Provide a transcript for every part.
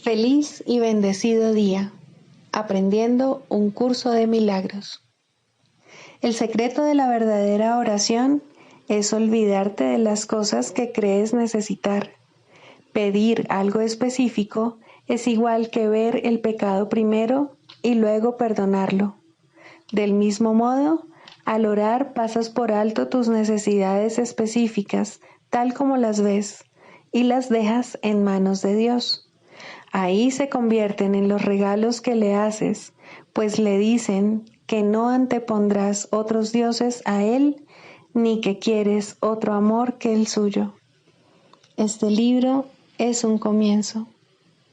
Feliz y bendecido día, aprendiendo un curso de milagros. El secreto de la verdadera oración es olvidarte de las cosas que crees necesitar. Pedir algo específico es igual que ver el pecado primero y luego perdonarlo. Del mismo modo, al orar pasas por alto tus necesidades específicas, tal como las ves, y las dejas en manos de Dios. Ahí se convierten en los regalos que le haces, pues le dicen que no antepondrás otros dioses a Él, ni que quieres otro amor que el suyo. Este libro es un comienzo,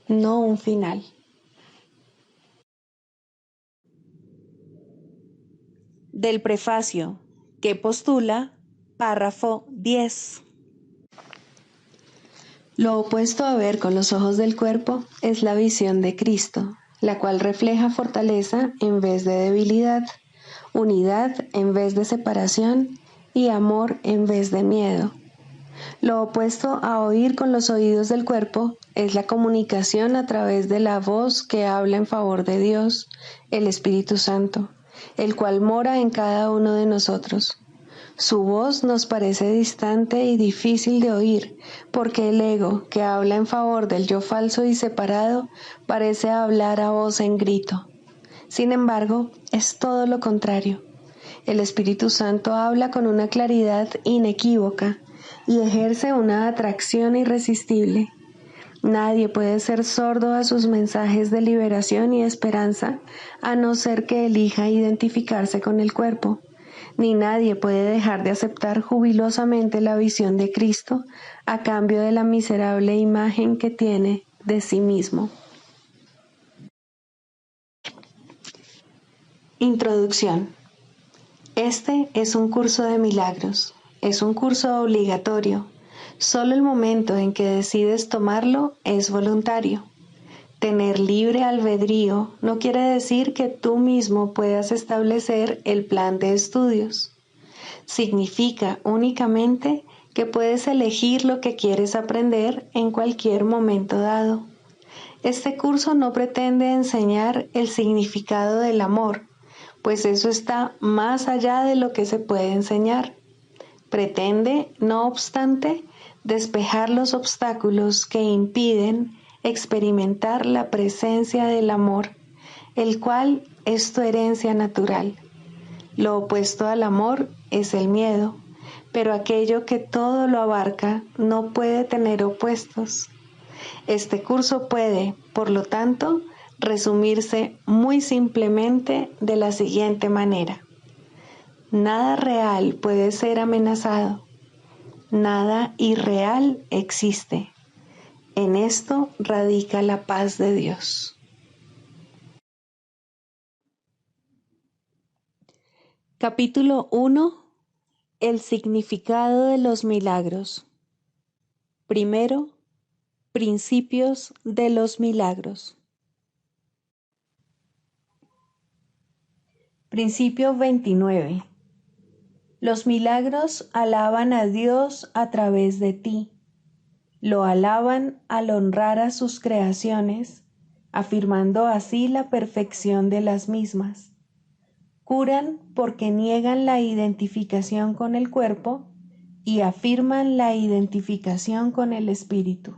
no un final. Del prefacio, que postula, párrafo 10. Lo opuesto a ver con los ojos del cuerpo es la visión de Cristo, la cual refleja fortaleza en vez de debilidad, unidad en vez de separación y amor en vez de miedo. Lo opuesto a oír con los oídos del cuerpo es la comunicación a través de la voz que habla en favor de Dios, el Espíritu Santo, el cual mora en cada uno de nosotros. Su voz nos parece distante y difícil de oír, porque el ego, que habla en favor del yo falso y separado, parece hablar a voz en grito. Sin embargo, es todo lo contrario. El Espíritu Santo habla con una claridad inequívoca y ejerce una atracción irresistible. Nadie puede ser sordo a sus mensajes de liberación y esperanza, a no ser que elija identificarse con el cuerpo. Ni nadie puede dejar de aceptar jubilosamente la visión de Cristo a cambio de la miserable imagen que tiene de sí mismo. Introducción. Este es un curso de milagros. Es un curso obligatorio. Solo el momento en que decides tomarlo es voluntario. Tener libre albedrío no quiere decir que tú mismo puedas establecer el plan de estudios. Significa únicamente que puedes elegir lo que quieres aprender en cualquier momento dado. Este curso no pretende enseñar el significado del amor, pues eso está más allá de lo que se puede enseñar. Pretende, no obstante, despejar los obstáculos que impiden experimentar la presencia del amor, el cual es tu herencia natural. Lo opuesto al amor es el miedo, pero aquello que todo lo abarca no puede tener opuestos. Este curso puede, por lo tanto, resumirse muy simplemente de la siguiente manera. Nada real puede ser amenazado. Nada irreal existe. En esto radica la paz de Dios. Capítulo 1. El significado de los milagros. Primero, principios de los milagros. Principio 29. Los milagros alaban a Dios a través de ti. Lo alaban al honrar a sus creaciones, afirmando así la perfección de las mismas. Curan porque niegan la identificación con el cuerpo y afirman la identificación con el espíritu.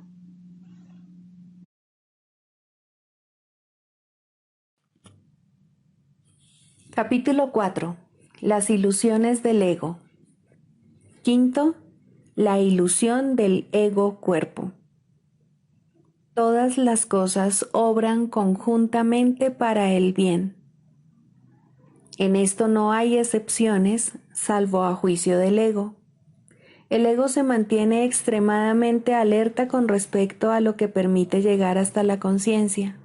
Capítulo 4. Las ilusiones del ego. Quinto, la ilusión del ego-cuerpo. Todas las cosas obran conjuntamente para el bien. En esto no hay excepciones, salvo a juicio del ego. El ego se mantiene extremadamente alerta con respecto a lo que permite llegar hasta la conciencia,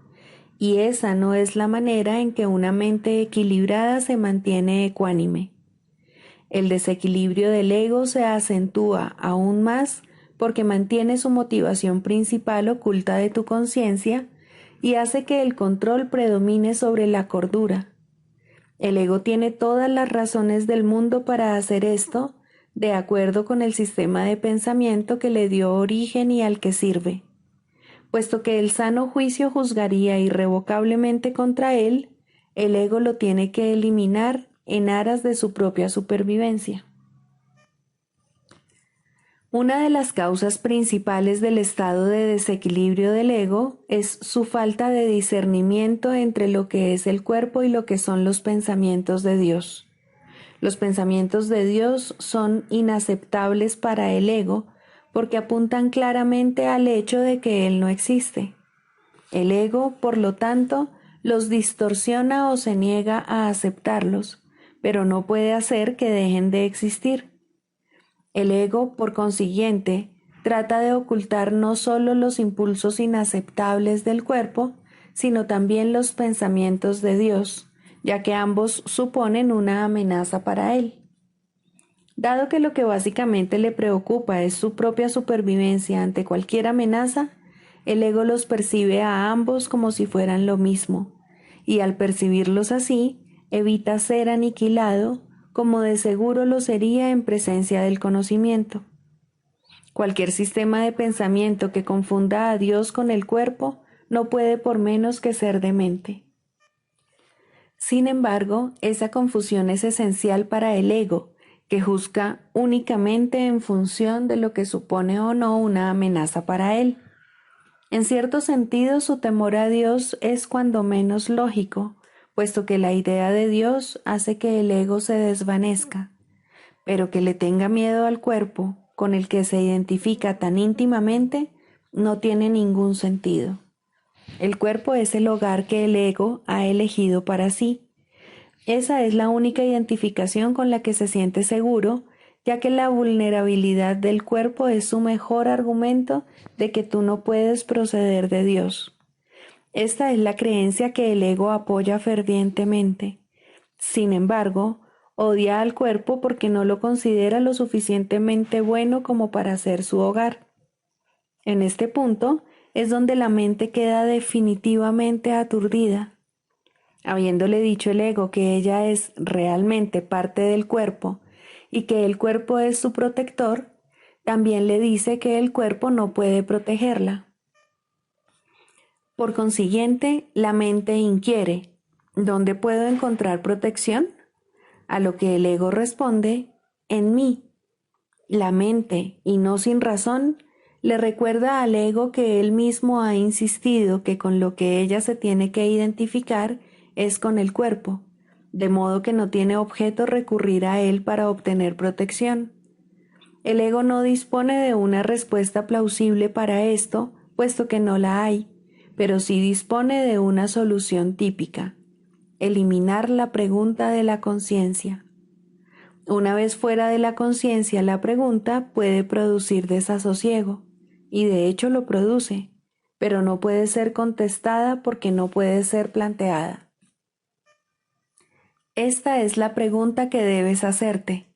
y esa no es la manera en que una mente equilibrada se mantiene ecuánime. El desequilibrio del ego se acentúa aún más porque mantiene su motivación principal oculta de tu conciencia y hace que el control predomine sobre la cordura. El ego tiene todas las razones del mundo para hacer esto, de acuerdo con el sistema de pensamiento que le dio origen y al que sirve. Puesto que el sano juicio juzgaría irrevocablemente contra él, el ego lo tiene que eliminar en aras de su propia supervivencia. Una de las causas principales del estado de desequilibrio del ego es su falta de discernimiento entre lo que es el cuerpo y lo que son los pensamientos de Dios. Los pensamientos de Dios son inaceptables para el ego porque apuntan claramente al hecho de que Él no existe. El ego, por lo tanto, los distorsiona o se niega a aceptarlos, pero no puede hacer que dejen de existir. El ego, por consiguiente, trata de ocultar no solo los impulsos inaceptables del cuerpo, sino también los pensamientos de Dios, ya que ambos suponen una amenaza para él. Dado que lo que básicamente le preocupa es su propia supervivencia ante cualquier amenaza, el ego los percibe a ambos como si fueran lo mismo, y al percibirlos así, evita ser aniquilado, como de seguro lo sería en presencia del conocimiento. Cualquier sistema de pensamiento que confunda a Dios con el cuerpo no puede por menos que ser demente. Sin embargo, esa confusión es esencial para el ego, que juzga únicamente en función de lo que supone o no una amenaza para él. En cierto sentido, su temor a Dios es cuando menos lógico, puesto que la idea de Dios hace que el ego se desvanezca, pero que le tenga miedo al cuerpo, con el que se identifica tan íntimamente, no tiene ningún sentido. El cuerpo es el hogar que el ego ha elegido para sí. Esa es la única identificación con la que se siente seguro, ya que la vulnerabilidad del cuerpo es su mejor argumento de que tú no puedes proceder de Dios. Esta es la creencia que el ego apoya fervientemente. Sin embargo, odia al cuerpo porque no lo considera lo suficientemente bueno como para ser su hogar. En este punto es donde la mente queda definitivamente aturdida. Habiéndole dicho el ego que ella es realmente parte del cuerpo y que el cuerpo es su protector, también le dice que el cuerpo no puede protegerla. Por consiguiente, la mente inquiere: ¿dónde puedo encontrar protección? A lo que el ego responde: en mí. La mente, y no sin razón, le recuerda al ego que él mismo ha insistido que con lo que ella se tiene que identificar es con el cuerpo, de modo que no tiene objeto recurrir a él para obtener protección. El ego no dispone de una respuesta plausible para esto, puesto que no la hay, pero sí dispone de una solución típica: eliminar la pregunta de la conciencia. Una vez fuera de la conciencia, la pregunta puede producir desasosiego, y de hecho lo produce, pero no puede ser contestada porque no puede ser planteada. Esta es la pregunta que debes hacerte: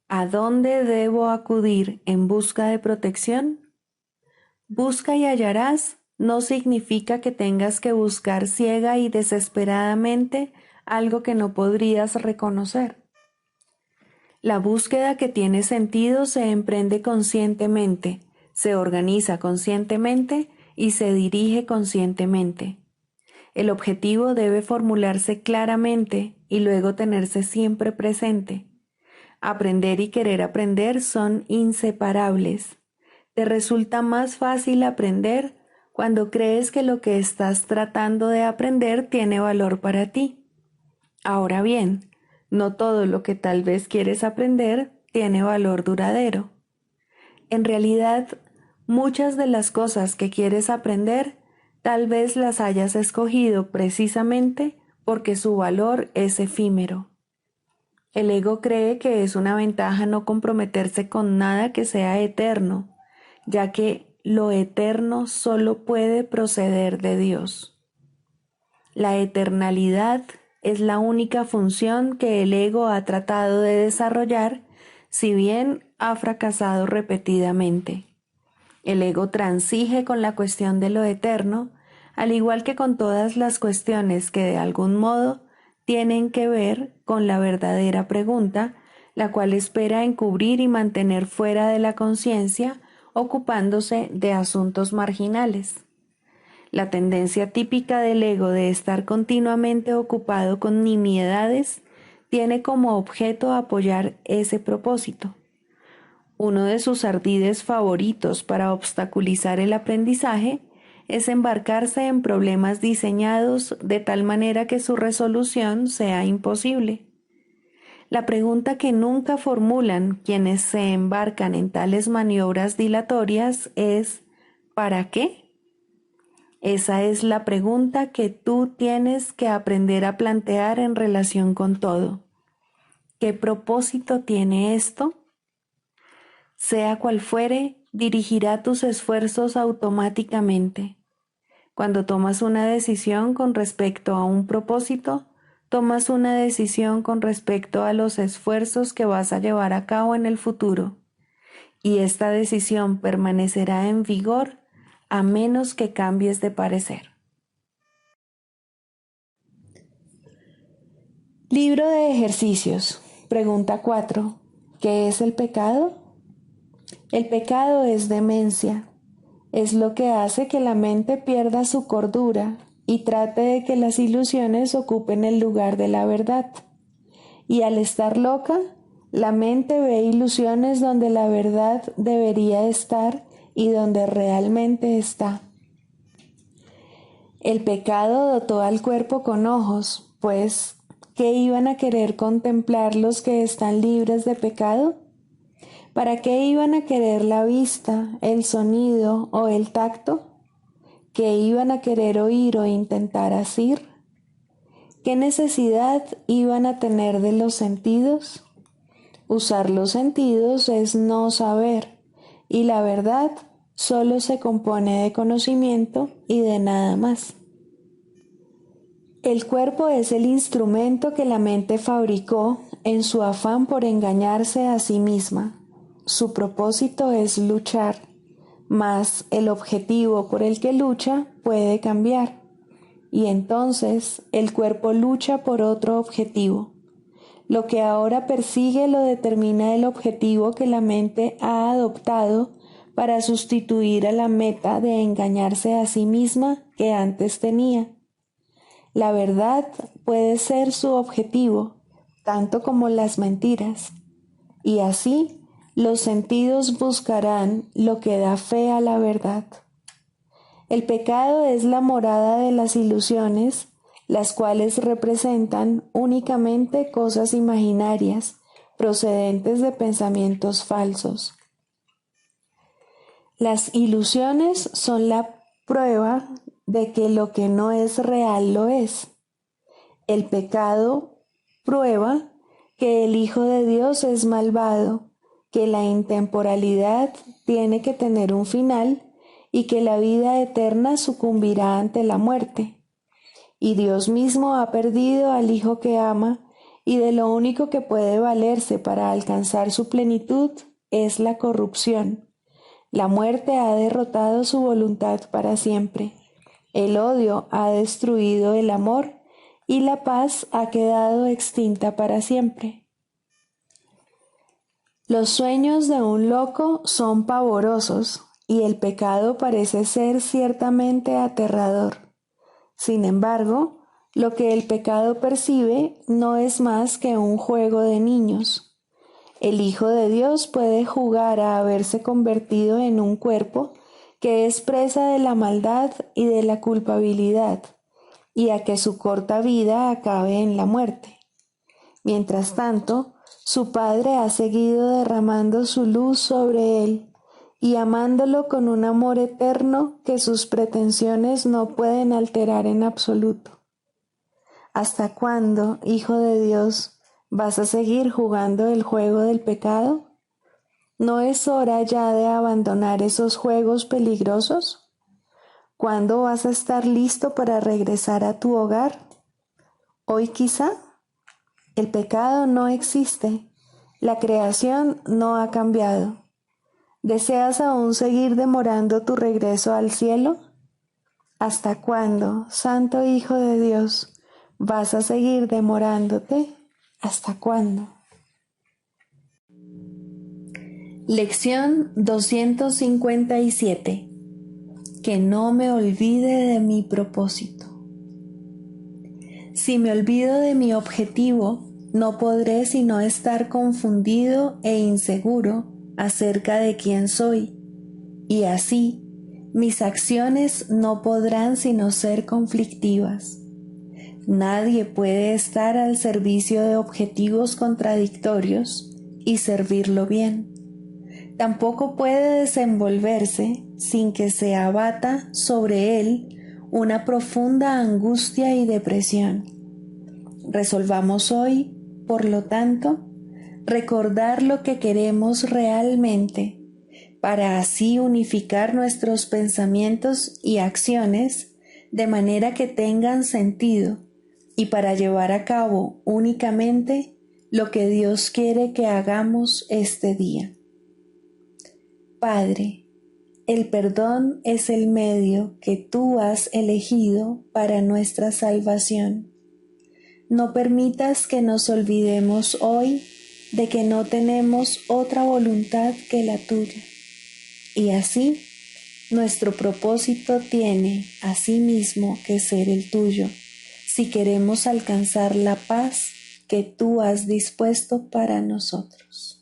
¿a dónde debo acudir en busca de protección? Busca y hallarás no significa que tengas que buscar ciega y desesperadamente algo que no podrías reconocer. La búsqueda que tiene sentido se emprende conscientemente, se organiza conscientemente y se dirige conscientemente. El objetivo debe formularse claramente y luego tenerse siempre presente. Aprender y querer aprender son inseparables. Te resulta más fácil aprender cuando crees que lo que estás tratando de aprender tiene valor para ti. Ahora bien, no todo lo que tal vez quieres aprender tiene valor duradero. En realidad, muchas de las cosas que quieres aprender tal vez las hayas escogido precisamente porque su valor es efímero. El ego cree que es una ventaja no comprometerse con nada que sea eterno, ya que lo eterno solo puede proceder de Dios. La eternalidad es la única función que el ego ha tratado de desarrollar, si bien ha fracasado repetidamente. El ego transige con la cuestión de lo eterno, al igual que con todas las cuestiones que de algún modo tienen que ver con la verdadera pregunta, la cual espera encubrir y mantener fuera de la conciencia, ocupándose de asuntos marginales. La tendencia típica del ego de estar continuamente ocupado con nimiedades tiene como objeto apoyar ese propósito. Uno de sus ardides favoritos para obstaculizar el aprendizaje es embarcarse en problemas diseñados de tal manera que su resolución sea imposible. La pregunta que nunca formulan quienes se embarcan en tales maniobras dilatorias es ¿para qué? Esa es la pregunta que tú tienes que aprender a plantear en relación con todo. ¿Qué propósito tiene esto? Sea cual fuere, dirigirá tus esfuerzos automáticamente. Cuando tomas una decisión con respecto a un propósito, tomas una decisión con respecto a los esfuerzos que vas a llevar a cabo en el futuro, y esta decisión permanecerá en vigor a menos que cambies de parecer. Libro de ejercicios. Pregunta 4. ¿Qué es el pecado? El pecado es demencia. Es lo que hace que la mente pierda su cordura y trate de que las ilusiones ocupen el lugar de la verdad. Y al estar loca, la mente ve ilusiones donde la verdad debería estar y donde realmente está. El pecado dotó al cuerpo con ojos, pues, ¿qué iban a querer contemplar los que están libres de pecado? ¿Para qué iban a querer la vista, el sonido o el tacto? ¿Qué iban a querer oír o intentar asir? ¿Qué necesidad iban a tener de los sentidos? Usar los sentidos es no saber, y la verdad solo se compone de conocimiento y de nada más. El cuerpo es el instrumento que la mente fabricó en su afán por engañarse a sí misma. Su propósito es luchar, mas el objetivo por el que lucha puede cambiar, y entonces el cuerpo lucha por otro objetivo. Lo que ahora persigue lo determina el objetivo que la mente ha adoptado para sustituir a la meta de engañarse a sí misma que antes tenía. La verdad puede ser su objetivo, tanto como las mentiras, y así los sentidos buscarán lo que da fe a la verdad. El pecado es la morada de las ilusiones, las cuales representan únicamente cosas imaginarias procedentes de pensamientos falsos. Las ilusiones son la prueba de que lo que no es real lo es. El pecado prueba que el Hijo de Dios es malvado, que la intemporalidad tiene que tener un final y que la vida eterna sucumbirá ante la muerte. Y Dios mismo ha perdido al Hijo que ama, y de lo único que puede valerse para alcanzar su plenitud es la corrupción. La muerte ha derrotado su voluntad para siempre. El odio ha destruido el amor y la paz ha quedado extinta para siempre. Los sueños de un loco son pavorosos y el pecado parece ser ciertamente aterrador. Sin embargo, lo que el pecado percibe no es más que un juego de niños. El Hijo de Dios puede jugar a haberse convertido en un cuerpo que es presa de la maldad y de la culpabilidad, y a que su corta vida acabe en la muerte. Mientras tanto, su Padre ha seguido derramando su luz sobre él y amándolo con un amor eterno que sus pretensiones no pueden alterar en absoluto. ¿Hasta cuándo, Hijo de Dios, vas a seguir jugando el juego del pecado? ¿No es hora ya de abandonar esos juegos peligrosos? ¿Cuándo vas a estar listo para regresar a tu hogar? ¿Hoy quizá? El pecado no existe. La creación no ha cambiado. ¿Deseas aún seguir demorando tu regreso al cielo? ¿Hasta cuándo, Santo Hijo de Dios, vas a seguir demorándote? ¿Hasta cuándo? Lección 257. que no me olvide de mi propósito. Si me olvido de mi objetivo, no podré sino estar confundido e inseguro acerca de quién soy, y así mis acciones no podrán sino ser conflictivas. Nadie puede estar al servicio de objetivos contradictorios y servirlo bien. Tampoco puede desenvolverse sin que se abata sobre él una profunda angustia y depresión. Resolvamos hoy, por lo tanto, recordar lo que queremos realmente, para así unificar nuestros pensamientos y acciones de manera que tengan sentido y para llevar a cabo únicamente lo que Dios quiere que hagamos este día. Padre, el perdón es el medio que tú has elegido para nuestra salvación. No permitas que nos olvidemos hoy de que no tenemos otra voluntad que la tuya. Y así, nuestro propósito tiene asimismo que ser el tuyo, si queremos alcanzar la paz que tú has dispuesto para nosotros.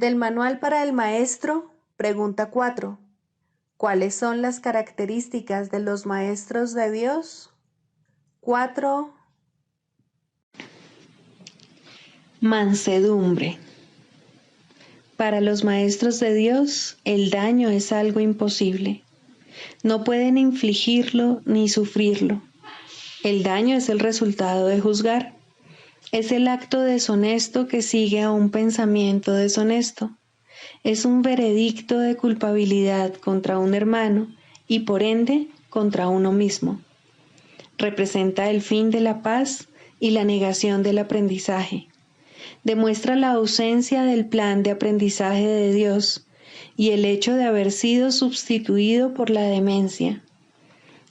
Del Manual para el Maestro, pregunta 4. ¿Cuáles son las características de los maestros de Dios? 4. Mansedumbre. Para los maestros de Dios, el daño es algo imposible. No pueden infligirlo ni sufrirlo. El daño es el resultado de juzgar. Es el acto deshonesto que sigue a un pensamiento deshonesto. Es un veredicto de culpabilidad contra un hermano y por ende contra uno mismo. Representa el fin de la paz y la negación del aprendizaje. Demuestra la ausencia del plan de aprendizaje de Dios y el hecho de haber sido sustituido por la demencia.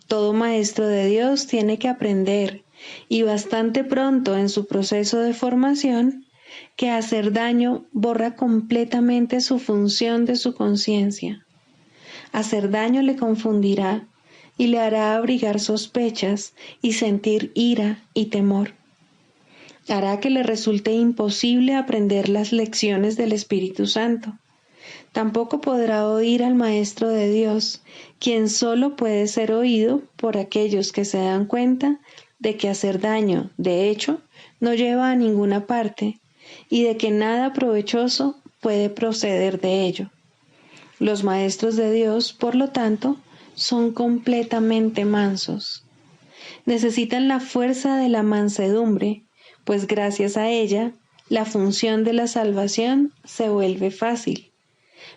Todo maestro de Dios tiene que aprender, y bastante pronto en su proceso de formación, que hacer daño borra completamente su función de su conciencia. Hacer daño le confundirá y le hará abrigar sospechas y sentir ira y temor. Hará que le resulte imposible aprender las lecciones del Espíritu Santo. Tampoco podrá oír al Maestro de Dios, quien solo puede ser oído por aquellos que se dan cuenta de que hacer daño, de hecho, no lleva a ninguna parte y de que nada provechoso puede proceder de ello. Los maestros de Dios, por lo tanto, son completamente mansos. Necesitan la fuerza de la mansedumbre, pues gracias a ella, la función de la salvación se vuelve fácil.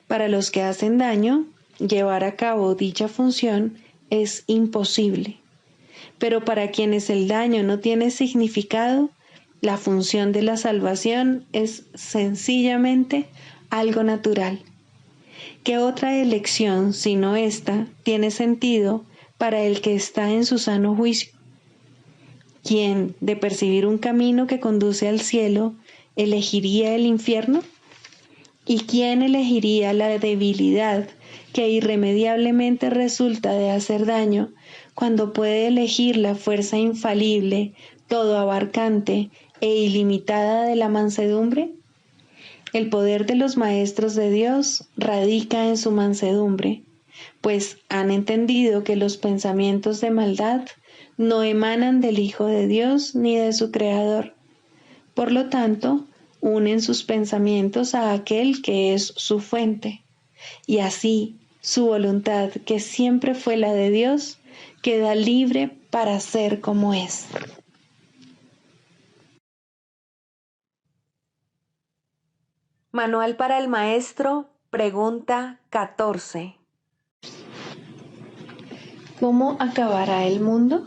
Para los que hacen daño, llevar a cabo dicha función es imposible. Pero para quienes el daño no tiene significado, la función de la salvación es sencillamente algo natural. ¿Qué otra elección, sino esta, tiene sentido para el que está en su sano juicio? ¿Quién, de percibir un camino que conduce al cielo, elegiría el infierno? ¿Y quién elegiría la debilidad que irremediablemente resulta de hacer daño cuando puede elegir la fuerza infalible, todo abarcante e ilimitada de la mansedumbre? El poder de los maestros de Dios radica en su mansedumbre, pues han entendido que los pensamientos de maldad no emanan del Hijo de Dios ni de su Creador. Por lo tanto, unen sus pensamientos a aquel que es su fuente, y así su voluntad, que siempre fue la de Dios, queda libre para ser como es. Manual para el Maestro, pregunta 14. ¿Cómo acabará el mundo?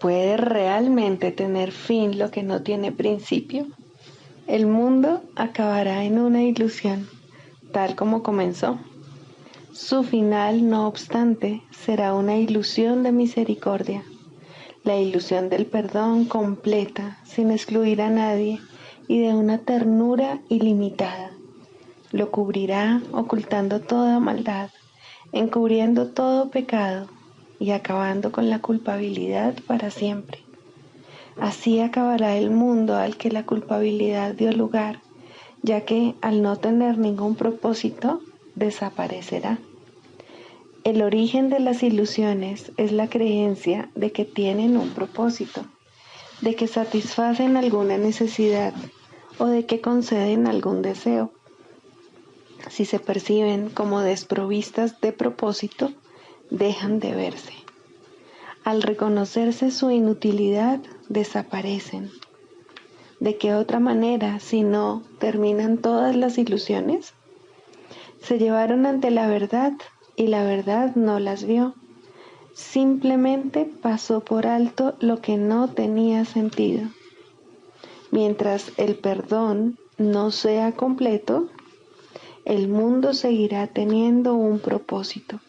¿Puede realmente tener fin lo que no tiene principio? El mundo acabará en una ilusión, tal como comenzó. Su final, no obstante, será una ilusión de misericordia, la ilusión del perdón completa, sin excluir a nadie, y de una ternura ilimitada. Lo cubrirá ocultando toda maldad, encubriendo todo pecado y acabando con la culpabilidad para siempre. Así acabará el mundo al que la culpabilidad dio lugar, ya que al no tener ningún propósito, desaparecerá. El origen de las ilusiones es la creencia de que tienen un propósito, de que satisfacen alguna necesidad o de que conceden algún deseo. Si se perciben como desprovistas de propósito, dejan de verse. Al reconocerse su inutilidad, desaparecen. ¿De qué otra manera, si no, terminan todas las ilusiones? Se llevaron ante la verdad y la verdad no las vio. Simplemente pasó por alto lo que no tenía sentido. Mientras el perdón no sea completo, el mundo seguirá teniendo un propósito.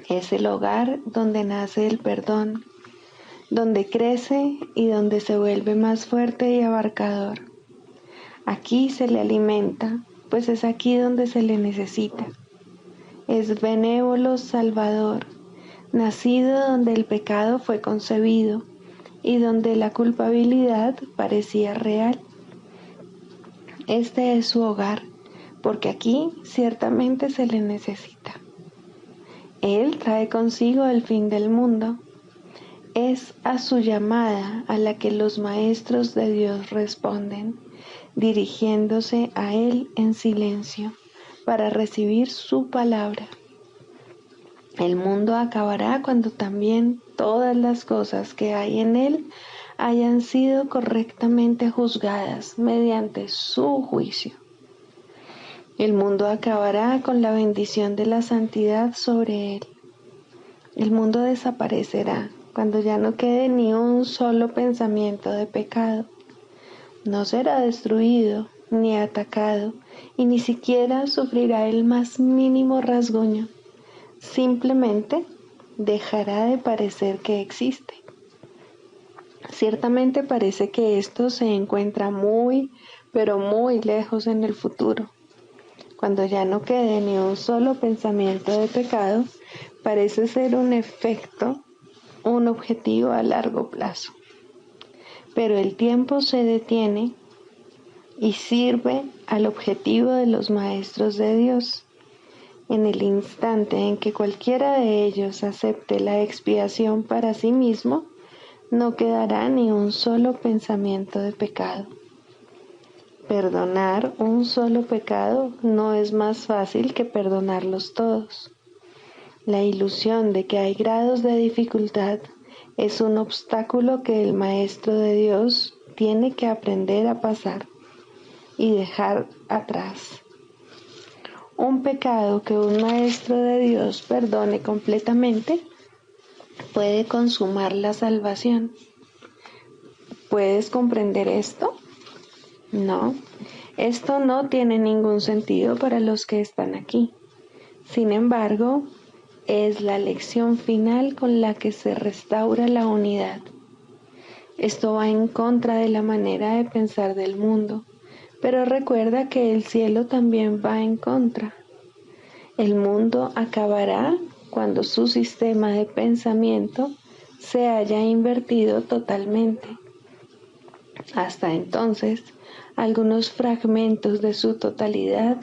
Es el hogar donde nace el perdón, donde crece y donde se vuelve más fuerte y abarcador. Aquí se le alimenta, pues es aquí donde se le necesita. Es benévolo Salvador, nacido donde el pecado fue concebido y donde la culpabilidad parecía real. Este es su hogar, porque aquí ciertamente se le necesita. Él trae consigo el fin del mundo. Es a su llamada a la que los maestros de Dios responden, dirigiéndose a Él en silencio para recibir su palabra. El mundo acabará cuando también todas las cosas que hay en él hayan sido correctamente juzgadas mediante su juicio. El mundo acabará con la bendición de la santidad sobre él. El mundo desaparecerá cuando ya no quede ni un solo pensamiento de pecado. No será destruido ni atacado y ni siquiera sufrirá el más mínimo rasguño. Simplemente dejará de parecer que existe. Ciertamente parece que esto se encuentra muy, pero muy lejos en el futuro. Cuando ya no quede ni un solo pensamiento de pecado, parece ser un efecto, un objetivo a largo plazo. Pero el tiempo se detiene y sirve al objetivo de los maestros de Dios. En el instante en que cualquiera de ellos acepte la expiación para sí mismo, no quedará ni un solo pensamiento de pecado. Perdonar un solo pecado no es más fácil que perdonarlos todos. La ilusión de que hay grados de dificultad es un obstáculo que el Maestro de Dios tiene que aprender a pasar y dejar atrás. Un pecado que un Maestro de Dios perdone completamente puede consumar la salvación. ¿Puedes comprender esto? No, esto no tiene ningún sentido para los que están aquí. Sin embargo, es la lección final con la que se restaura la unidad. Esto va en contra de la manera de pensar del mundo, pero recuerda que el cielo también va en contra. El mundo acabará cuando su sistema de pensamiento se haya invertido totalmente. Hasta entonces, algunos fragmentos de su totalidad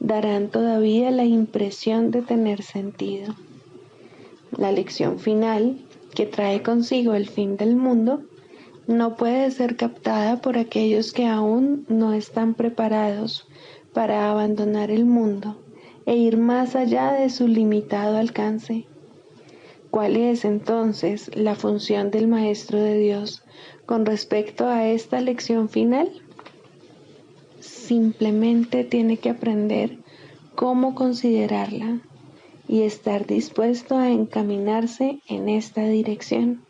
darán todavía la impresión de tener sentido. La lección final, que trae consigo el fin del mundo, no puede ser captada por aquellos que aún no están preparados para abandonar el mundo e ir más allá de su limitado alcance. ¿Cuál es entonces la función del Maestro de Dios con respecto a esta lección final? Simplemente tiene que aprender cómo considerarla y estar dispuesto a encaminarse en esta dirección.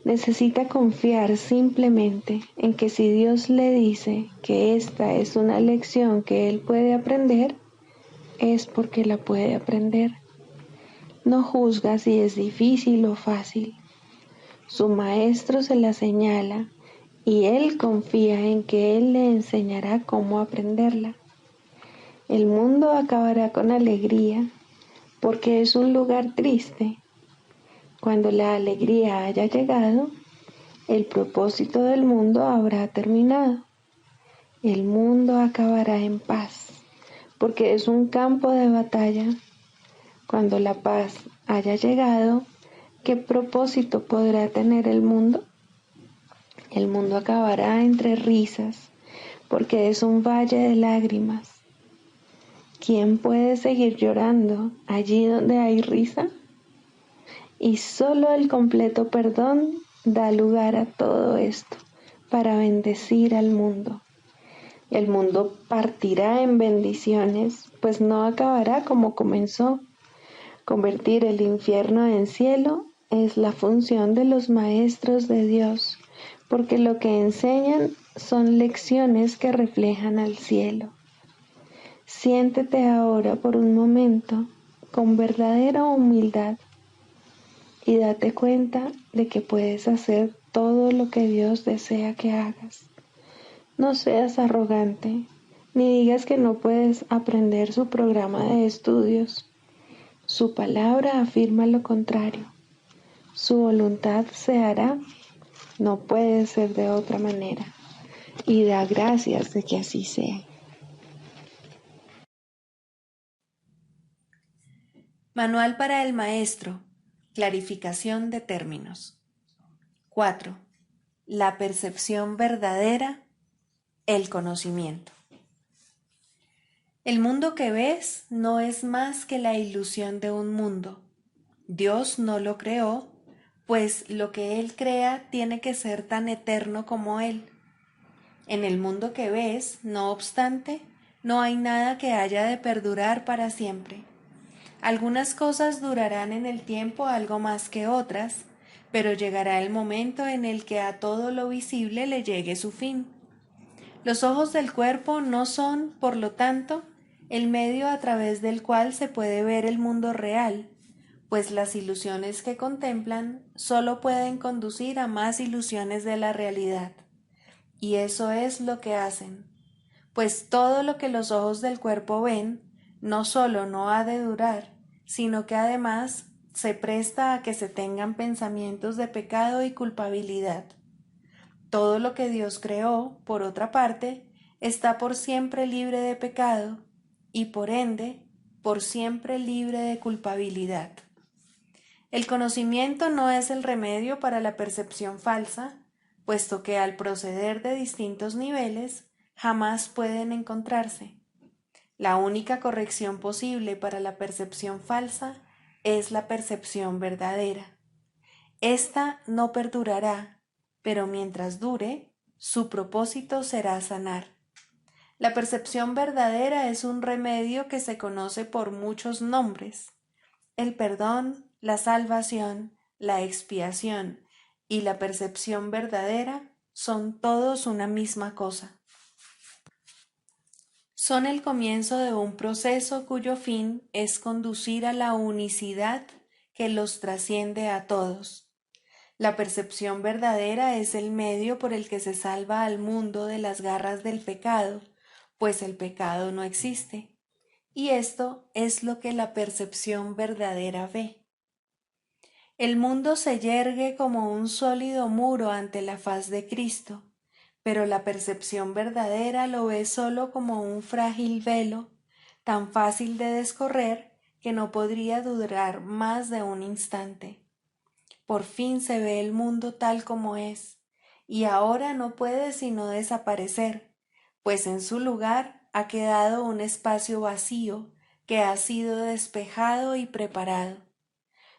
Necesita confiar simplemente en que si Dios le dice que esta es una lección que él puede aprender, es porque la puede aprender. No juzga si es difícil o fácil. Su maestro se la señala y él confía en que él le enseñará cómo aprenderla. El mundo acabará con alegría porque es un lugar triste. Cuando la alegría haya llegado, el propósito del mundo habrá terminado. El mundo acabará en paz, porque es un campo de batalla. Cuando la paz haya llegado, ¿qué propósito podrá tener el mundo? El mundo acabará entre risas, porque es un valle de lágrimas. ¿Quién puede seguir llorando allí donde hay risa? Y solo el completo perdón da lugar a todo esto para bendecir al mundo. El mundo partirá en bendiciones, pues no acabará como comenzó. Convertir el infierno en cielo es la función de los maestros de Dios, porque lo que enseñan son lecciones que reflejan al cielo. Siéntete ahora por un momento con verdadera humildad y date cuenta de que puedes hacer todo lo que Dios desea que hagas. No seas arrogante, ni digas que no puedes aprender su programa de estudios. Su palabra afirma lo contrario. Su voluntad se hará, no puede ser de otra manera. Y da gracias de que así sea. Manual para el maestro. Clarificación de términos. 4. La percepción verdadera, el conocimiento. El mundo que ves no es más que la ilusión de un mundo. Dios no lo creó, pues lo que Él crea tiene que ser tan eterno como Él. En el mundo que ves, no obstante, no hay nada que haya de perdurar para siempre. Algunas cosas durarán en el tiempo algo más que otras, pero llegará el momento en el que a todo lo visible le llegue su fin. Los ojos del cuerpo no son, por lo tanto, el medio a través del cual se puede ver el mundo real, pues las ilusiones que contemplan solo pueden conducir a más ilusiones de la realidad. Y eso es lo que hacen, pues todo lo que los ojos del cuerpo ven no solo no ha de durar, sino que además se presta a que se tengan pensamientos de pecado y culpabilidad. Todo lo que Dios creó, por otra parte, está por siempre libre de pecado y por ende, por siempre libre de culpabilidad. El conocimiento no es el remedio para la percepción falsa, puesto que al proceder de distintos niveles jamás pueden encontrarse. La única corrección posible para la percepción falsa es la percepción verdadera. Esta no perdurará, pero mientras dure, su propósito será sanar. La percepción verdadera es un remedio que se conoce por muchos nombres. El perdón, la salvación, la expiación y la percepción verdadera son todos una misma cosa. Son el comienzo de un proceso cuyo fin es conducir a la unicidad que los trasciende a todos. La percepción verdadera es el medio por el que se salva al mundo de las garras del pecado, pues el pecado no existe. Y esto es lo que la percepción verdadera ve. El mundo se yergue como un sólido muro ante la faz de Cristo, pero la percepción verdadera lo ve solo como un frágil velo, tan fácil de descorrer que no podría durar más de un instante. Por fin se ve el mundo tal como es, y ahora no puede sino desaparecer, pues en su lugar ha quedado un espacio vacío que ha sido despejado y preparado.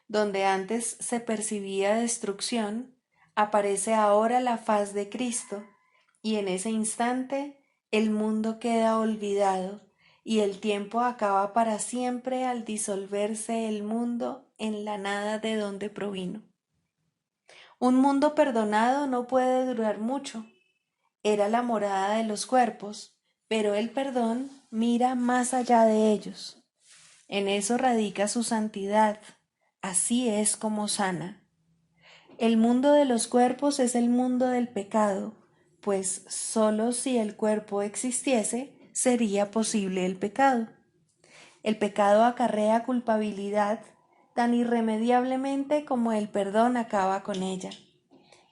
Donde antes se percibía destrucción, aparece ahora la faz de Cristo, y en ese instante el mundo queda olvidado, y el tiempo acaba para siempre al disolverse el mundo en la nada de donde provino. Un mundo perdonado no puede durar mucho. Era la morada de los cuerpos, pero el perdón mira más allá de ellos. En eso radica su santidad. Así es como sana. El mundo de los cuerpos es el mundo del pecado, pues sólo si el cuerpo existiese sería posible el pecado. El pecado acarrea culpabilidad tan irremediablemente como el perdón acaba con ella.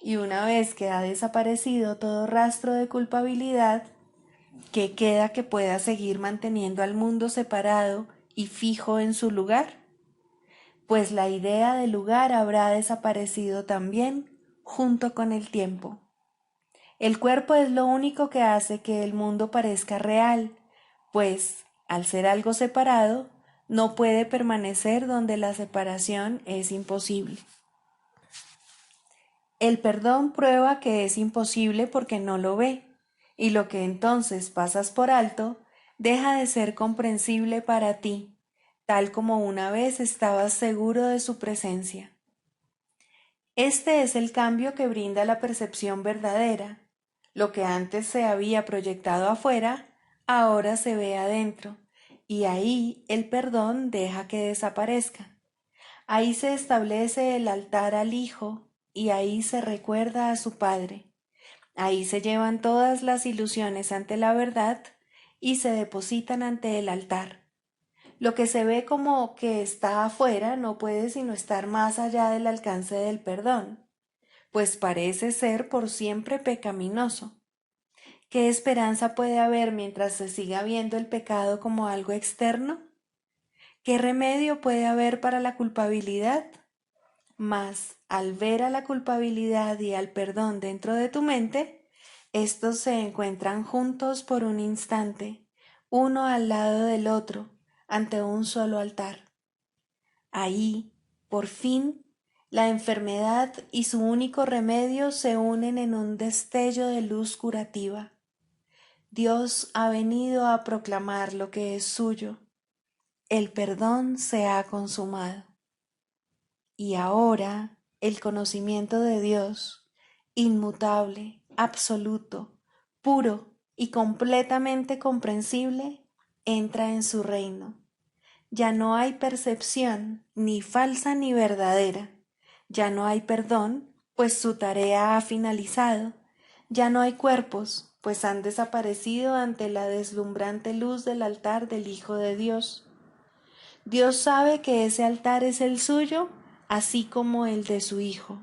Y una vez que ha desaparecido todo rastro de culpabilidad, ¿qué queda que pueda seguir manteniendo al mundo separado y fijo en su lugar? Pues la idea de lugar habrá desaparecido también junto con el tiempo. El cuerpo es lo único que hace que el mundo parezca real, pues, al ser algo separado, no puede permanecer donde la separación es imposible. El perdón prueba que es imposible porque no lo ve, y lo que entonces pasas por alto deja de ser comprensible para ti, tal como una vez estabas seguro de su presencia. Este es el cambio que brinda la percepción verdadera. Lo que antes se había proyectado afuera, ahora se ve adentro, y ahí el perdón deja que desaparezca. Ahí se establece el altar al Hijo, y ahí se recuerda a su Padre. Ahí se llevan todas las ilusiones ante la verdad y se depositan ante el altar. Lo que se ve como que está afuera no puede sino estar más allá del alcance del perdón, pues parece ser por siempre pecaminoso. ¿Qué esperanza puede haber mientras se siga viendo el pecado como algo externo? ¿Qué remedio puede haber para la culpabilidad? Mas, al ver a la culpabilidad y al perdón dentro de tu mente, estos se encuentran juntos por un instante, uno al lado del otro, ante un solo altar. Ahí, por fin, la enfermedad y su único remedio se unen en un destello de luz curativa. Dios ha venido a proclamar lo que es suyo. El perdón se ha consumado. Y ahora el conocimiento de Dios, inmutable, absoluto, puro y completamente comprensible, entra en su reino. Ya no hay percepción, ni falsa ni verdadera. Ya no hay perdón, pues su tarea ha finalizado. Ya no hay cuerpos, pues han desaparecido ante la deslumbrante luz del altar del Hijo de Dios. Dios sabe que ese altar es el suyo, así como el de su Hijo.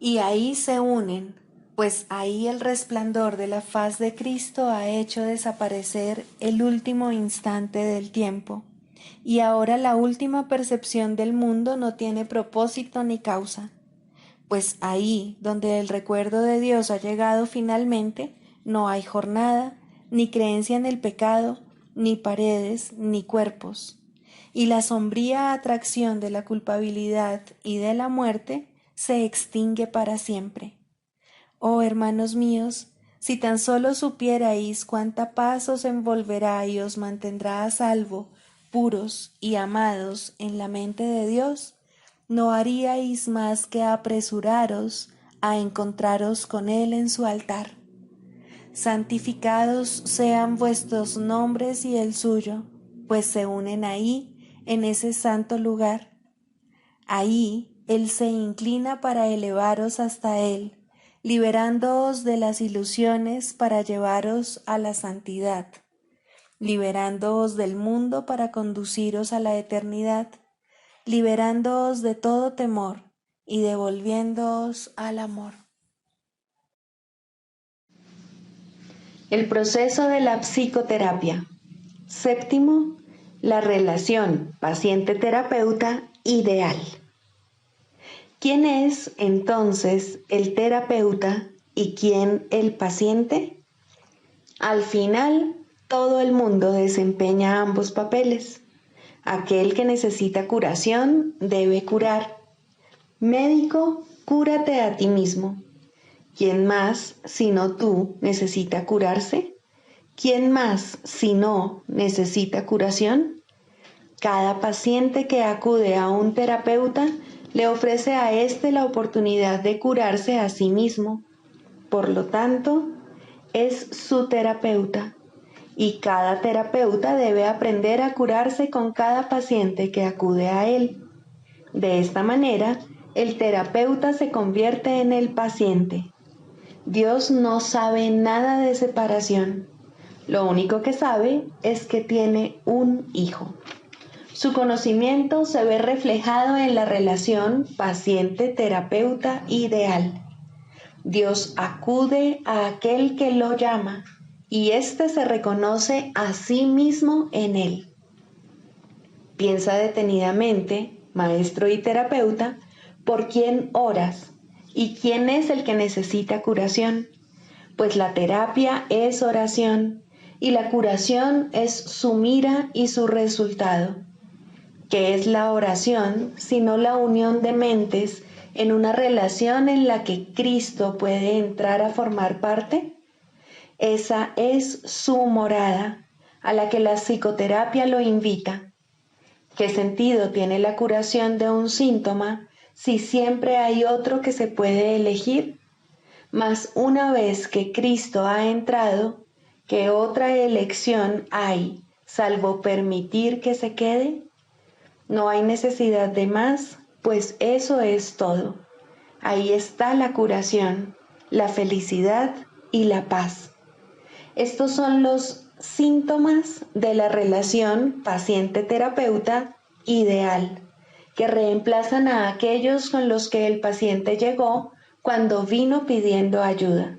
Y ahí se unen, pues ahí el resplandor de la faz de Cristo ha hecho desaparecer el último instante del tiempo, y ahora la última percepción del mundo no tiene propósito ni causa, pues ahí donde el recuerdo de Dios ha llegado finalmente, no hay jornada, ni creencia en el pecado, ni paredes, ni cuerpos. Y la sombría atracción de la culpabilidad y de la muerte se extingue para siempre. Oh hermanos míos, si tan solo supierais cuánta paz os envolverá y os mantendrá a salvo, puros y amados en la mente de Dios, no haríais más que apresuraros a encontraros con Él en su altar. Santificados sean vuestros nombres y el suyo, pues se unen ahí, en ese santo lugar. Ahí Él se inclina para elevaros hasta Él, liberándoos de las ilusiones para llevaros a la santidad, liberándoos del mundo para conduciros a la eternidad, liberándoos de todo temor y devolviéndoos al amor. El proceso de la psicoterapia. Séptimo, la relación paciente-terapeuta ideal. ¿Quién es entonces el terapeuta y quién el paciente? Al final, todo el mundo desempeña ambos papeles. Aquel que necesita curación debe curar. Médico, cúrate a ti mismo. ¿Quién más, sino tú, necesita curarse? ¿Quién más, si no, necesita curación? Cada paciente que acude a un terapeuta Le ofrece a éste la oportunidad de curarse a sí mismo. Por lo tanto, es su terapeuta. Y cada terapeuta debe aprender a curarse con cada paciente que acude a él. De esta manera, el terapeuta se convierte en el paciente. Dios no sabe nada de separación. Lo único que sabe es que tiene un hijo. Su conocimiento se ve reflejado en la relación paciente-terapeuta ideal. Dios acude a aquel que lo llama y éste se reconoce a sí mismo en él. Piensa detenidamente, maestro y terapeuta, por quién oras y quién es el que necesita curación, pues la terapia es oración y la curación es su mira y su resultado. ¿Qué es la oración sino la unión de mentes en una relación en la que Cristo puede entrar a formar parte? Esa es su morada, a la que la psicoterapia lo invita. ¿Qué sentido tiene la curación de un síntoma si siempre hay otro que se puede elegir? Mas una vez que Cristo ha entrado, ¿qué otra elección hay salvo permitir que se quede? No hay necesidad de más, pues eso es todo. Ahí está la curación, la felicidad y la paz. Estos son los síntomas de la relación paciente-terapeuta ideal, que reemplazan a aquellos con los que el paciente llegó cuando vino pidiendo ayuda.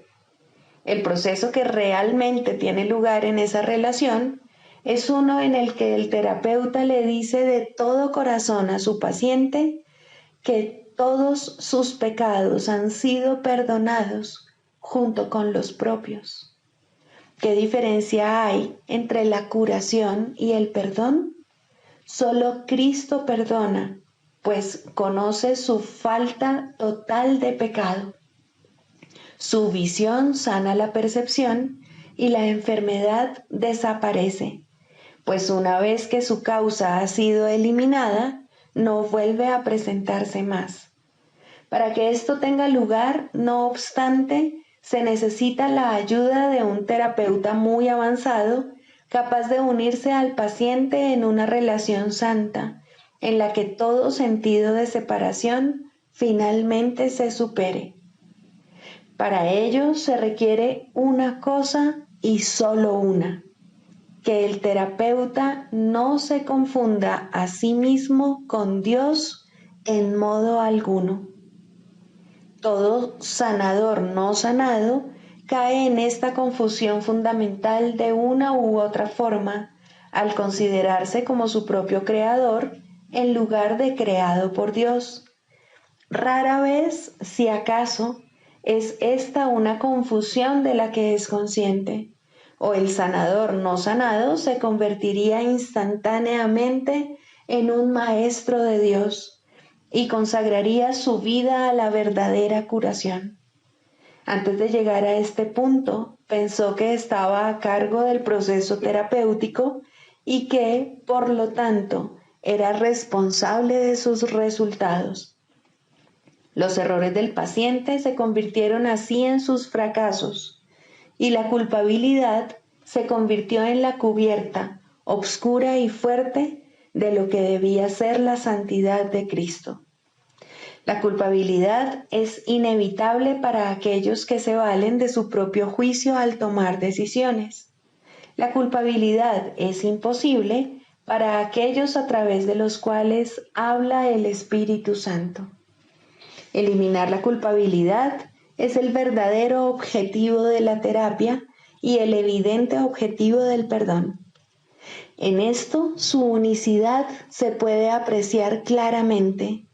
El proceso que realmente tiene lugar en esa relación es uno en el que el terapeuta le dice de todo corazón a su paciente que todos sus pecados han sido perdonados junto con los propios. ¿Qué diferencia hay entre la curación y el perdón? Solo Cristo perdona, pues conoce su falta total de pecado. Su visión sana la percepción y la enfermedad desaparece, pues una vez que su causa ha sido eliminada, no vuelve a presentarse más. Para que esto tenga lugar, no obstante, se necesita la ayuda de un terapeuta muy avanzado, capaz de unirse al paciente en una relación santa, en la que todo sentido de separación finalmente se supere. Para ello se requiere una cosa y solo una: que el terapeuta no se confunda a sí mismo con Dios en modo alguno. Todo sanador no sanado cae en esta confusión fundamental de una u otra forma al considerarse como su propio creador en lugar de creado por Dios. Rara vez, si acaso, es esta una confusión de la que es consciente, o el sanador no sanado se convertiría instantáneamente en un maestro de Dios y consagraría su vida a la verdadera curación. Antes de llegar a este punto, pensó que estaba a cargo del proceso terapéutico y que, por lo tanto, era responsable de sus resultados. Los errores del paciente se convirtieron así en sus fracasos, y la culpabilidad se convirtió en la cubierta, obscura y fuerte, de lo que debía ser la santidad de Cristo. La culpabilidad es inevitable para aquellos que se valen de su propio juicio al tomar decisiones. La culpabilidad es imposible para aquellos a través de los cuales habla el Espíritu Santo. Eliminar la culpabilidad es el verdadero objetivo de la terapia y el evidente objetivo del perdón. En esto su unicidad se puede apreciar claramente,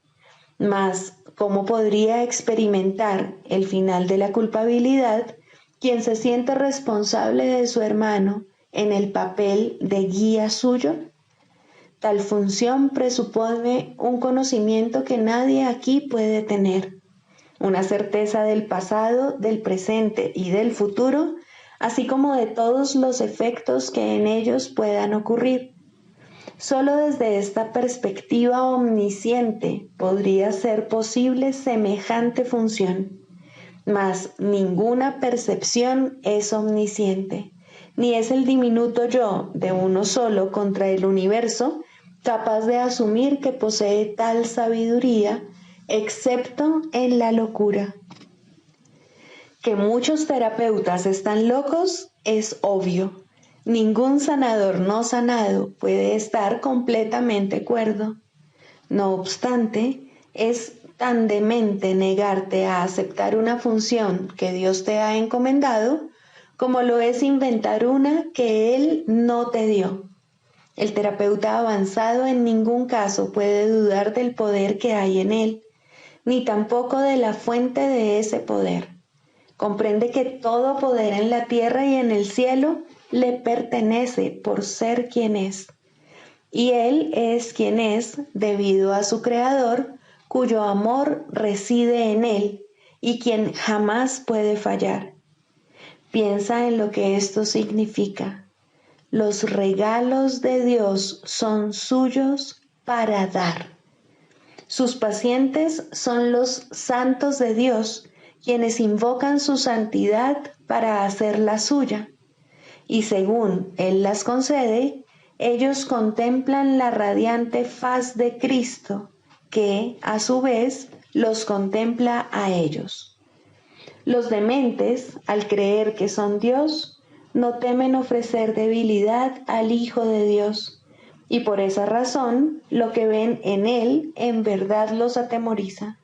mas ¿cómo podría experimentar el final de la culpabilidad quien se siente responsable de su hermano en el papel de guía suyo? Tal función presupone un conocimiento que nadie aquí puede tener, una certeza del pasado, del presente y del futuro, así como de todos los efectos que en ellos puedan ocurrir. Solo desde esta perspectiva omnisciente podría ser posible semejante función, mas ninguna percepción es omnisciente, ni es el diminuto yo de uno solo contra el universo capaz de asumir que posee tal sabiduría, excepto en la locura. Que muchos terapeutas están locos es obvio. Ningún sanador no sanado puede estar completamente cuerdo. No obstante, es tan demente negarte a aceptar una función que Dios te ha encomendado, como lo es inventar una que Él no te dio. El terapeuta avanzado en ningún caso puede dudar del poder que hay en él, ni tampoco de la fuente de ese poder. Comprende que todo poder en la tierra y en el cielo le pertenece por ser quien es. Y Él es quien es debido a su Creador, cuyo amor reside en Él y quien jamás puede fallar. Piensa en lo que esto significa. Los regalos de Dios son suyos para dar. Sus pacientes son los santos de Dios, quienes invocan su santidad para hacerla suya. Y según Él las concede, ellos contemplan la radiante faz de Cristo, que, a su vez, los contempla a ellos. Los dementes, al creer que son Dios, no temen ofrecer debilidad al Hijo de Dios, y por esa razón lo que ven en Él en verdad los atemoriza.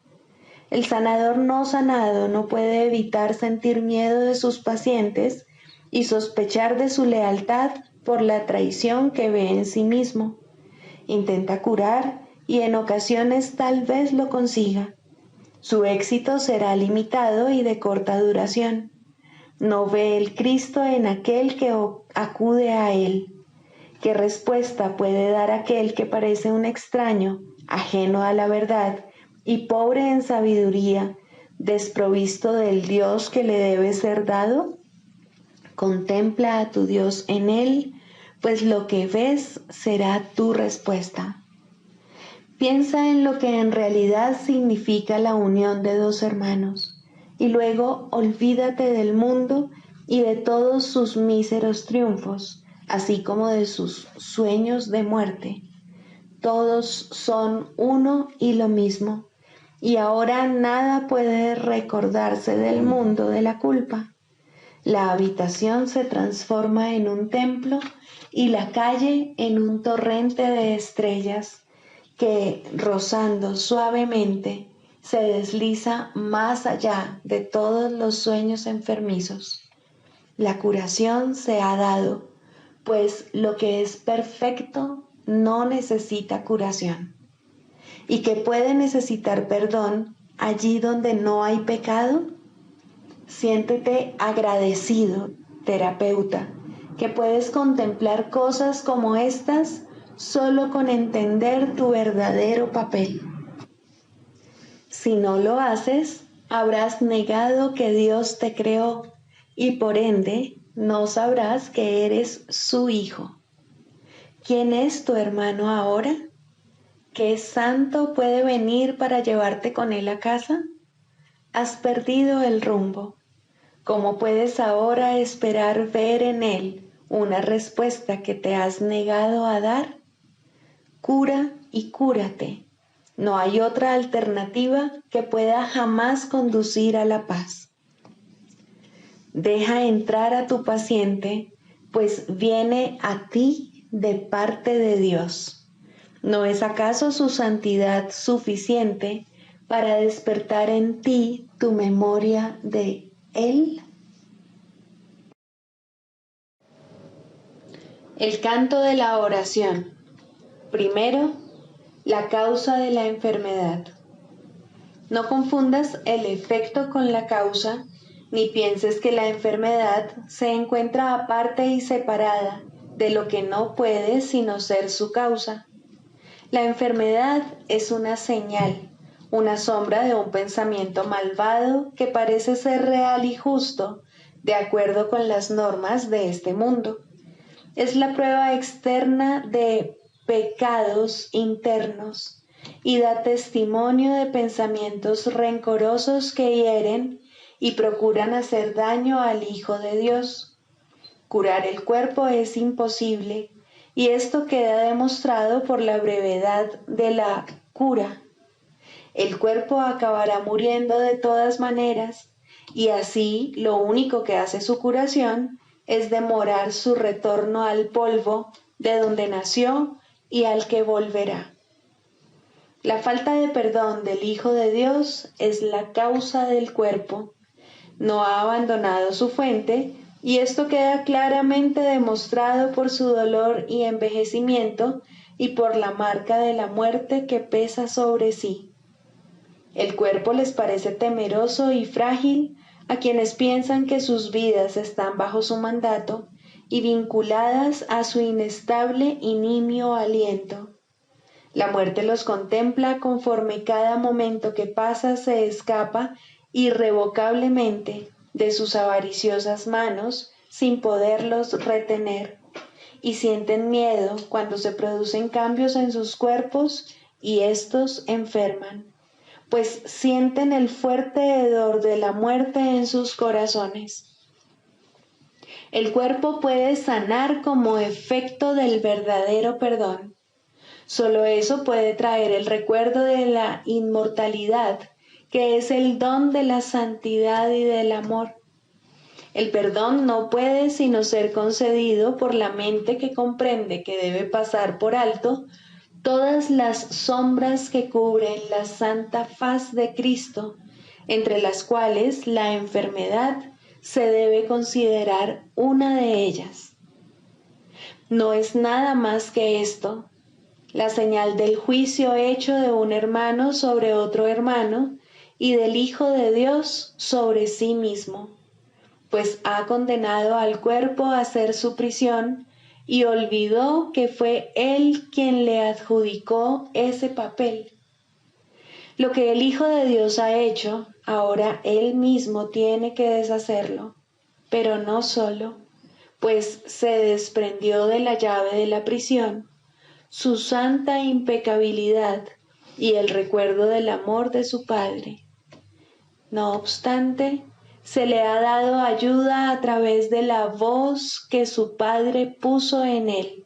El sanador no sanado no puede evitar sentir miedo de sus pacientes y sospechar de su lealtad por la traición que ve en sí mismo. Intenta curar y en ocasiones tal vez lo consiga. Su éxito será limitado y de corta duración. No ve el Cristo en aquel que acude a Él. ¿Qué respuesta puede dar aquel que parece un extraño, ajeno a la verdad y pobre en sabiduría, desprovisto del Dios que le debe ser dado? Contempla a tu Dios en Él, pues lo que ves será tu respuesta. Piensa en lo que en realidad significa la unión de dos hermanos, y luego olvídate del mundo y de todos sus míseros triunfos, así como de sus sueños de muerte. Todos son uno y lo mismo, y ahora nada puede recordarse del mundo de la culpa. La habitación se transforma en un templo y la calle en un torrente de estrellas que, rozando suavemente, se desliza más allá de todos los sueños enfermizos. La curación se ha dado, pues lo que es perfecto no necesita curación. ¿Y que puede necesitar perdón allí donde no hay pecado? Siéntete agradecido, terapeuta, que puedes contemplar cosas como estas solo con entender tu verdadero papel. Si no lo haces, habrás negado que Dios te creó y por ende no sabrás que eres su hijo. ¿Quién es tu hermano ahora? ¿Qué santo puede venir para llevarte con él a casa? Has perdido el rumbo. ¿Cómo puedes ahora esperar ver en él una respuesta que te has negado a dar? Cura y cúrate. No hay otra alternativa que pueda jamás conducir a la paz. Deja entrar a tu paciente, pues viene a ti de parte de Dios. ¿No es acaso su santidad suficiente para despertar en ti tu memoria de Él? El canto de la oración. Primero, la causa de la enfermedad. No confundas el efecto con la causa, ni pienses que la enfermedad se encuentra aparte y separada de lo que no puede sino ser su causa. La enfermedad es una señal, una sombra de un pensamiento malvado que parece ser real y justo, de acuerdo con las normas de este mundo. Es la prueba externa de pecados internos y da testimonio de pensamientos rencorosos que hieren y procuran hacer daño al Hijo de Dios. Curar el cuerpo es imposible, y esto queda demostrado por la brevedad de la cura. El cuerpo acabará muriendo de todas maneras, y así lo único que hace su curación es demorar su retorno al polvo de donde nació y al que volverá. La falta de perdón del Hijo de Dios es la causa del cuerpo. No ha abandonado su fuente, y esto queda claramente demostrado por su dolor y envejecimiento y por la marca de la muerte que pesa sobre sí. El cuerpo les parece temeroso y frágil a quienes piensan que sus vidas están bajo su mandato y vinculadas a su inestable y nimio aliento. La muerte los contempla conforme cada momento que pasa se escapa irrevocablemente de sus avariciosas manos sin poderlos retener, y sienten miedo cuando se producen cambios en sus cuerpos y éstos enferman, pues sienten el fuerte hedor de la muerte en sus corazones. El cuerpo puede sanar como efecto del verdadero perdón. Solo eso puede traer el recuerdo de la inmortalidad, que es el don de la santidad y del amor. El perdón no puede sino ser concedido por la mente que comprende que debe pasar por alto todas las sombras que cubren la santa faz de Cristo, entre las cuales la enfermedad se debe considerar una de ellas. No es nada más que esto, la señal del juicio hecho de un hermano sobre otro hermano y del Hijo de Dios sobre sí mismo, pues ha condenado al cuerpo a hacer su prisión y olvidó que fue Él quien le adjudicó ese papel. Lo que el Hijo de Dios ha hecho, ahora Él mismo tiene que deshacerlo, pero no solo, pues se desprendió de la llave de la prisión, su santa impecabilidad y el recuerdo del amor de su Padre. No obstante, se le ha dado ayuda a través de la voz que su Padre puso en él.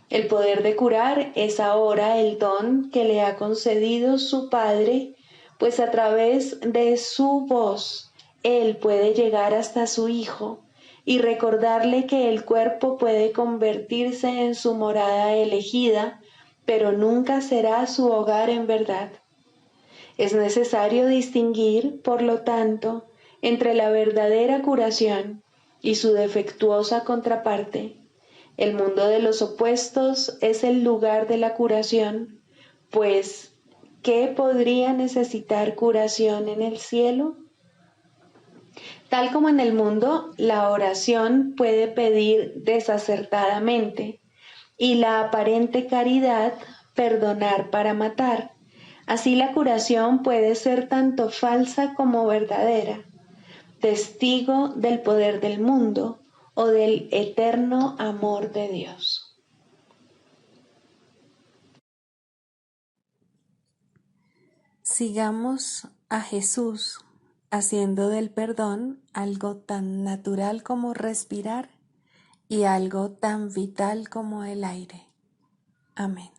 El poder de curar es ahora el don que le ha concedido su Padre, pues a través de su voz él puede llegar hasta su Hijo y recordarle que el cuerpo puede convertirse en su morada elegida, pero nunca será su hogar en verdad. Es necesario distinguir, por lo tanto, entre la verdadera curación y su defectuosa contraparte. El mundo de los opuestos es el lugar de la curación, pues, ¿qué podría necesitar curación en el cielo? Tal como en el mundo, la oración puede pedir desacertadamente y la aparente caridad perdonar para matar. Así la curación puede ser tanto falsa como verdadera, testigo del poder del mundo o del eterno amor de Dios. Sigamos a Jesús haciendo del perdón algo tan natural como respirar y algo tan vital como el aire. Amén.